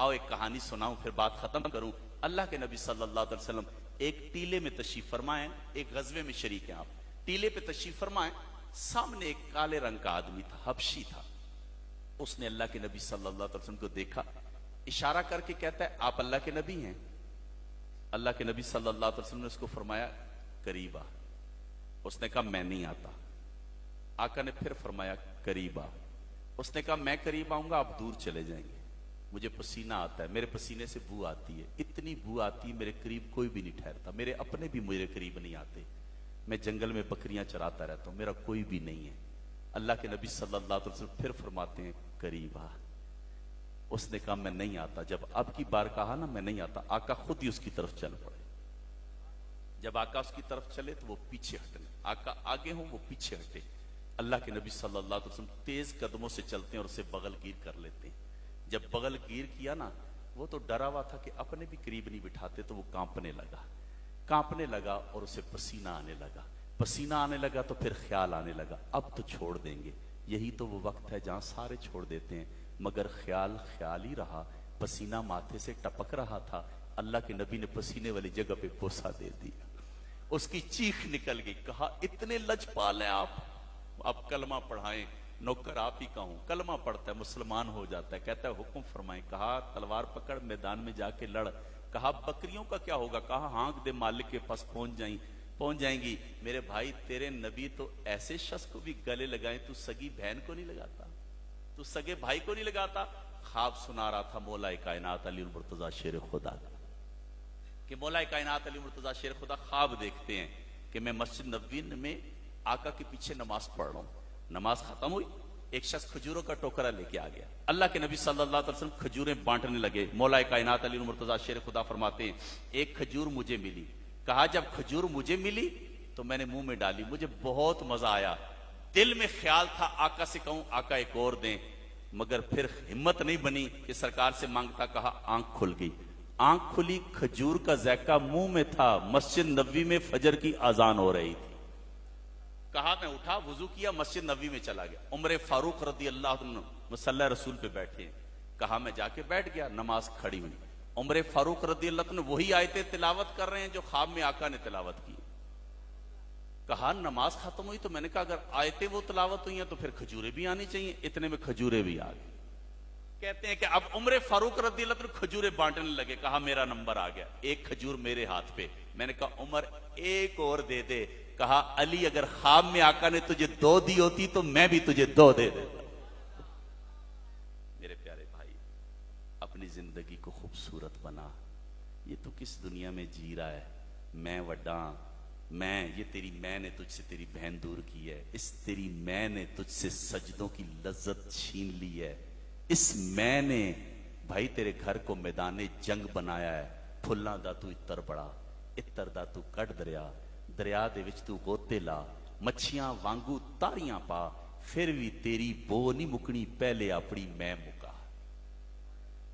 आओ एक कहानी सुनाऊं फिर बात खत्म करूं। अल्लाह के नबी सल्लल्लाहु अलैहि वसल्लम एक टीले में तशरीफ फरमाए, एक गजवे में शरीक हैं आप, टीले पे तशरीफ फरमाए, सामने एक काले रंग का आदमी था, हबशी था। उसने अल्लाह के नबी सल्लल्लाहु अलैहि वसल्लम को देखा, इशारा करके कहता है आप अल्लाह के नबी हैं? अल्लाह के नबी सल्लल्लाहु अलैहि वसल्लम ने उसको फरमाया करीब आ। उसने कहा मैं नहीं आता। आका ने फिर फरमाया करीब आ। उसने कहा मैं करीब आऊंगा आप दूर चले जाएंगे, मुझे पसीना आता है, मेरे पसीने से बू आती है, इतनी बू आती है मेरे करीब कोई भी नहीं ठहरता, मेरे अपने भी मेरे करीब नहीं आते, मैं जंगल में बकरियां चराता रहता हूं, मेरा कोई भी नहीं है। अल्लाह के नबी सल्लल्लाहु अलैहि वसल्लम फिर फरमाते हैं करीब आ। उसने कहा मैं नहीं आता। जब अब की बार कहा ना मैं नहीं आता, आका खुद ही उसकी तरफ चल पड़े। जब आका उसकी तरफ चले तो वो पीछे हटने, आका आगे हो वो पीछे हटे। अल्लाह के नबी सल्लल्लाहु अलैहि वसल्लम तेज कदमों से चलते हैं और उसे बगलगीर कर लेते हैं। जब बगलगीर किया ना, वो तो डरा हुआ था कि अपने भी करीब नहीं बिठाते, तो वो कांपने लगा और उसे पसीना आने लगा। पसीना आने लगा तो फिर ख्याल आने लगा अब तो छोड़ देंगे। यही तो वो वक्त है जहां सारे छोड़ देते हैं, मगर ख्याल ख्याल ही रहा, पसीना माथे से टपक रहा था। अल्लाह के नबी ने पसीने वाली जगह पे बोसा दे दिया, उसकी चीख निकल गई। कहा इतने लजपाल हैं आप, अब कलमा पढ़ाएं, नौकर आप ही का हूं। कलमा पढ़ता है, मुसलमान हो जाता है, कहता है हुक्म फरमाएं। कहा तलवार पकड़ मैदान में जाके लड़। कहा बकरियों का क्या होगा? कहा हाँक दे मालिक के पास पहुंच जाएंगी। मेरे भाई तेरे नबी तो ऐसे शख्स को भी गले लगाए, तू सगी बहन को नहीं लगाता, तू सगे भाई को नहीं लगाता। ख्वाब सुना रहा था मौलाए कायनात अली मुर्तजा शेर खुदा का, कि मौलाए कायनात अली मुर्तजा शेर खुदा ख्वाब देखते हैं कि मैं मस्जिद नबवी में आका के पीछे नमाज पढ़ रहा हूं। नमाज खत्म हुई, एक शख्स खजूरों का टोकरा लेके आ गया। अल्लाह के नबी सल्लल्लाहु अलैहि वसल्लम खजूरें बांटने लगे। मौलाए कायनात अली मुर्तजा शेर खुदा फरमाते हैं एक खजूर मुझे मिली। कहा जब खजूर मुझे मिली तो मैंने मुंह में डाली, मुझे बहुत मजा आया। दिल में ख्याल था आका से कहूं आका एक और दें, मगर फिर हिम्मत नहीं बनी कि सरकार से मांगता। कहा आंख खुल गई, आंख खुली, खजूर का जायका मुंह में था, मस्जिद नबवी में फजर की अजान हो रही थी। कहा मैं उठा, वुजू किया, मस्जिद नबवी में चला गया। उमर फारूक रदी अल्लाह अन्हु मुसल्ला रसूल पे बैठे हैं। कहा मैं जाके बैठ गया, नमाज खड़ी हुई। उमर फारूक रदी अल्लाह अन्हु वही आयतें तिलावत कर रहे हैं जो ख्वाब में आका ने तिलावत की। कहा नमाज खत्म हुई तो मैंने कहा अगर आयतें वो तिलावत हुई हैं तो फिर खजूरें भी आनी चाहिए। इतने में खजूरें भी आ गई। कहते हैं कि अब उमर फारूक रदी अल्लाह अन्हु खजूरें बांटने लगे। कहा मेरा नंबर आ गया, एक खजूर मेरे हाथ पे। मैंने कहा उमर एक और दे दे। कहा अली अगर ख्वाब में आका ने तुझे दो दी होती तो मैं भी तुझे दो दे देता। मेरे प्यारे भाई, अपनी जिंदगी को खूबसूरत बना। ये तो किस दुनिया में जी रहा है, मैं वड्डा, मैं, ये तेरी मैं ने तुझसे तेरी बहन दूर की है, इस तेरी मैं ने तुझसे सजदों की लज्जत छीन ली है, इस मैं ने भाई तेरे घर को मैदाने जंग बनाया है। फुल्लां दा तू इतर बड़ा, इतर दा तू कट दरिया, दरिया दे विच तू गोते ला, मच्छियां वांगू तारियां पा, फिर भी तेरी बो नहीं मुकनी, पहले अपनी मैं मुका।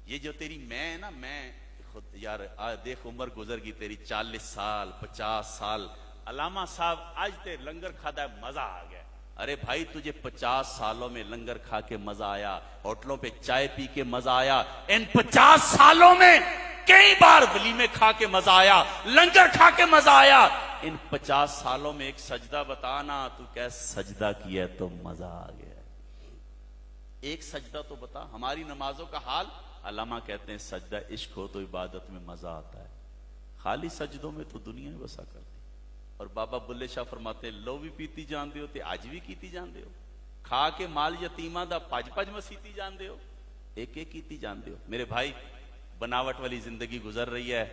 ये जो तेरी मैं है ना, मैं खुद यार देख उम्र गुजर गई तेरी 40 साल 50 साल। अलामा साहब आज ते लंगर खादा है, मजा आ गया। अरे भाई तुझे 50 सालों में लंगर खा के मजा आया, होटलों पे चाय पी के मजा आया, इन 50 सालों में कई बार वलीमे खा के मजा आया, लंगर खा के मजा आया। इन 50 सालों में एक सजदा बताना, तू क्या सजदा किया तो मजा आ गया। एक सजदा तो बता। हमारी नमाजों का हाल, अल्लामा कहते हैं सजदा इश्क हो तो इबादत में मजा आता है, खाली सजदों में तो दुनिया में बसा करती। और बाबा बुल्ले शाह फरमाते हैं लो भी पीती जानते हो ते आज भी कीती जानते हो, खा के माल यतीमा दा पज पज मसीती जानते हो, एक एक कीती जानते हो। मेरे भाई बनावट वाली जिंदगी गुजर रही है,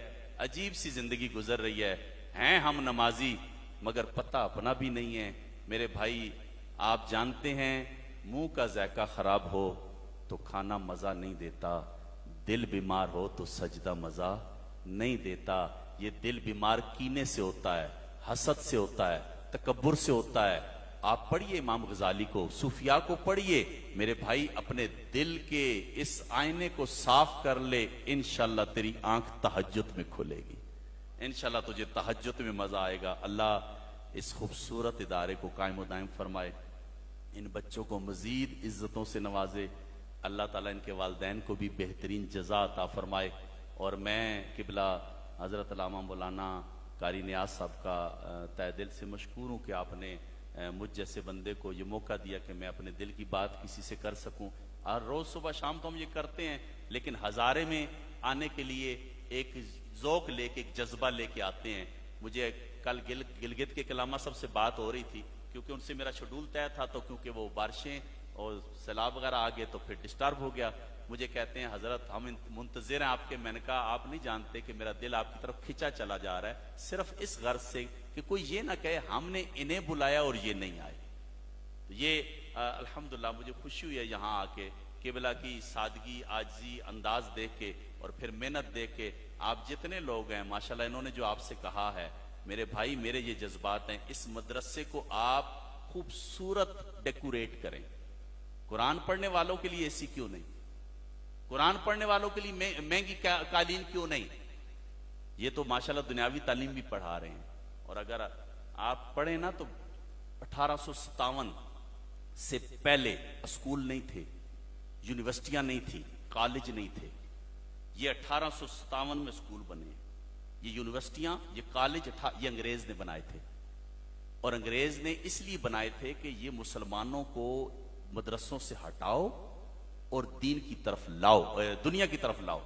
अजीब सी जिंदगी गुजर रही है। हैं हम नमाजी मगर पता अपना भी नहीं है। मेरे भाई आप जानते हैं मुंह का जायका खराब हो तो खाना मजा नहीं देता, दिल बीमार हो तो सजदा मजा नहीं देता। ये दिल बीमार कीने से होता है, हसद से होता है, तकब्बुर से होता है। आप पढ़िए इमाम गजाली को, सूफिया को पढ़िए। मेरे भाई अपने दिल के इस आईने को साफ कर ले, इंशाल्लाह तेरी आंख तहज्जुद में खुलेगी, इंशाल्लाह तुझे तहज्जुद में मजा आएगा। अल्लाह इस खूबसूरत इदारे को कायम दायम फरमाए, इन बच्चों को मजीद इज्जतों से नवाजे। اللہ تعالیٰ ان کے والدین کو بھی بہترین جزا عطا فرمائے، اور میں قبلہ حضرت علامہ مولانا قاری نیاز صاحب کا تہ دل سے مشکور ہوں کہ آپ نے مجھ جیسے بندے کو یہ موقع دیا کہ میں اپنے دل کی بات کسی سے کر سکوں۔ اور روز صبح شام تو ہم یہ کرتے ہیں، لیکن ہزارے میں آنے کے لیے ایک ذوق لے کے، ایک جذبہ لے کے آتے ہیں۔ مجھے کل گلگت کے کلامہ صاحب سے بات ہو رہی تھی، کیونکہ ان سے میرا شیڈول طے تھا، تو کیونکہ وہ بارشیں اور سیلاب وغیرہ آ گئے تو پھر ڈسٹرب ہو گیا۔ مجھے کہتے ہیں حضرت ہم منتظر ہیں آپ کے۔ میں نے کہا آپ نہیں جانتے کہ میرا دل آپ کی طرف کھینچا چلا جا رہا ہے، صرف اس غرض سے کہ کوئی یہ نہ کہے ہم نے انہیں بلایا اور یہ نہیں آئے۔ تو یہ الحمدللہ مجھے خوشی ہوئی ہے یہاں آ کے، قبلہ کی سادگی، عاجزی انداز دیکھ کے اور پھر محنت دیکھ کے۔ آپ جتنے لوگ ہیں ماشاءاللہ، انہوں نے جو آپ سے کہا ہے، میرے بھائی میرے یہ جذبات ہیں، اس مدرسے کو آپ خوبصورت ڈیکوریٹ کریں۔ قرآن پڑھنے والوں کے لیے اے سی کیوں نہیں؟ قرآن پڑھنے والوں کے لیے مہنگی قالین کیوں نہیں؟ یہ تو ماشاءاللہ دنیاوی تعلیم بھی پڑھا رہے ہیں۔ اور اگر آپ پڑھیں نا تو 1857 سے پہلے اسکول نہیں تھے، یونیورسٹیاں نہیں تھی، کالج نہیں تھے۔ یہ 1857 میں اسکول بنے، یہ یونیورسٹیاں، یہ کالج یہ انگریز نے بنائے تھے۔ اور انگریز نے اس لیے بنائے تھے کہ یہ مسلمانوں کو مدرسوں سے ہٹاؤ اور دین کی طرف لاؤ، دنیا کی طرف لاؤ۔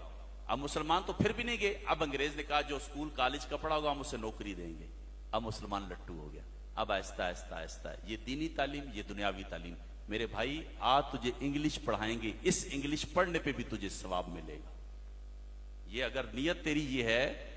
اب مسلمان تو پھر بھی نہیں گئے، اب انگریز نے کہا جو اسکول کالج کا پڑھا ہوگا ہم اسے نوکری دیں گے۔ اب مسلمان لٹو ہو گیا۔ اب آہستہ آہستہ آہستہ یہ دینی تعلیم، یہ دنیاوی تعلیم۔ میرے بھائی آج تجھے انگلش پڑھائیں گے، اس انگلش پڑھنے پہ بھی تجھے ثواب ملے گا۔ یہ اگر نیت تیری یہ ہے